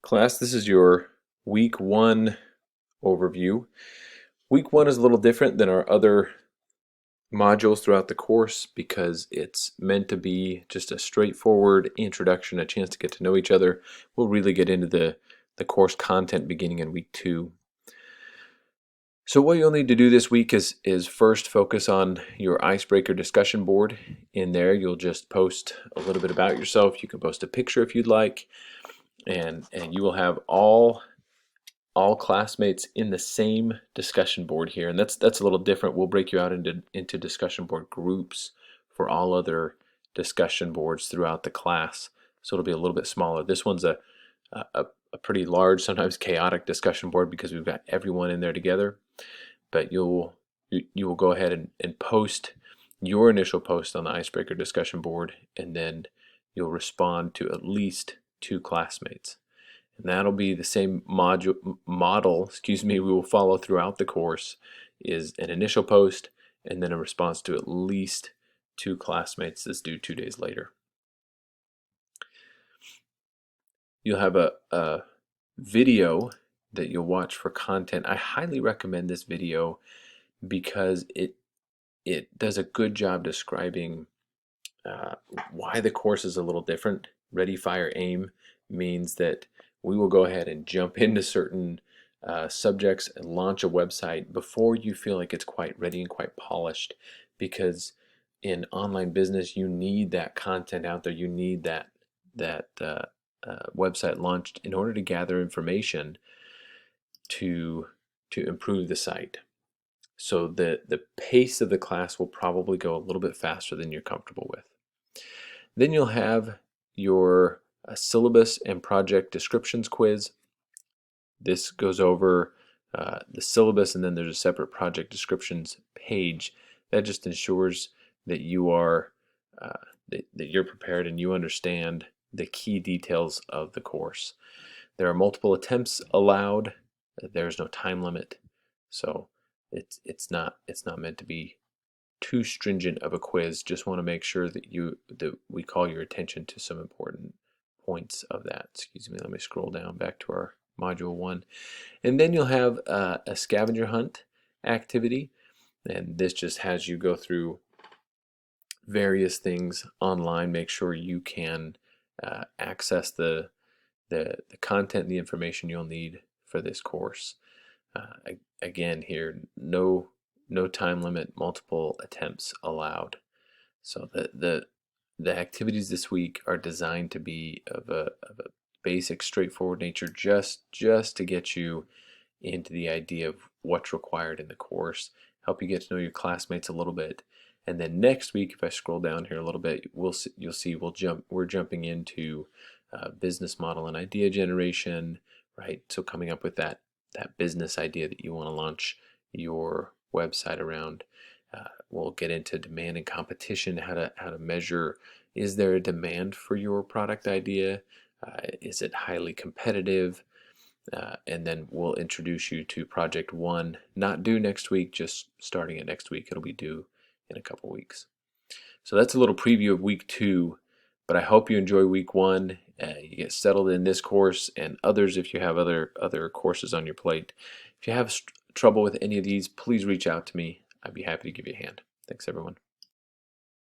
Class, this is your week one overview. Week one is a little different than our other modules throughout the course because it's meant to be just a straightforward introduction, a chance to get to know each other. We'll really get into the course content beginning in week two. So what you'll need to do this week is first focus on your icebreaker discussion board. In there, you'll just post a little bit about yourself. You can post a picture if you'd like, and you will have all classmates in the same discussion board here, and that's a little different. We'll break you out into discussion board groups for all other discussion boards throughout the class, so it'll be a little bit smaller. This one's a pretty large, sometimes chaotic discussion board because we've got everyone in there together. But you will go ahead and post your initial post on the icebreaker discussion board, and then you'll respond to at least 2 classmates. And that'll be the same model we will follow throughout the course, is an initial post and then a response to at least 2 classmates that's due 2 days later. You'll have a video that you'll watch for content. I highly recommend this video because it does a good job describing why the course is a little different. Ready, fire, aim means that we will go ahead and jump into certain subjects and launch a website before you feel like it's quite ready and quite polished, because in online business you need that content out there. You need that website launched in order to gather information to improve the site. So the pace of the class will probably go a little bit faster than you're comfortable with. Then you'll have your syllabus and project descriptions quiz. This goes over the syllabus, and then there's a separate project descriptions page that just ensures that you are that you're prepared and you understand the key details of the course. There are multiple attempts allowed. There's no time limit, so it's not meant to be too stringent of a quiz. Just want to make sure that we call your attention to some important points of that. Excuse me, let me scroll down back to our module 1. And then you'll have a scavenger hunt activity, and this just has you go through various things online. Make sure you can access the content and the information you'll need for this course. Again, here, no time limit, multiple attempts allowed. So the activities this week are designed to be of a basic, straightforward nature, just to get you into the idea of what's required in the course, help you get to know your classmates a little bit. And then next week, if I scroll down here a little bit, you'll see we're jumping into business model and idea generation, right? So coming up with that business idea that you want to launch your website around. We'll get into demand and competition, how to measure, is there a demand for your product idea? Is it highly competitive? And then we'll introduce you to project 1, not due next week, just starting it next week. It'll be due in a couple weeks. So that's a little preview of week 2, but I hope you enjoy week 1. You get settled in this course and others if you have other courses on your plate. If you have trouble with any of these, please reach out to me. I'd be happy to give you a hand. Thanks, everyone.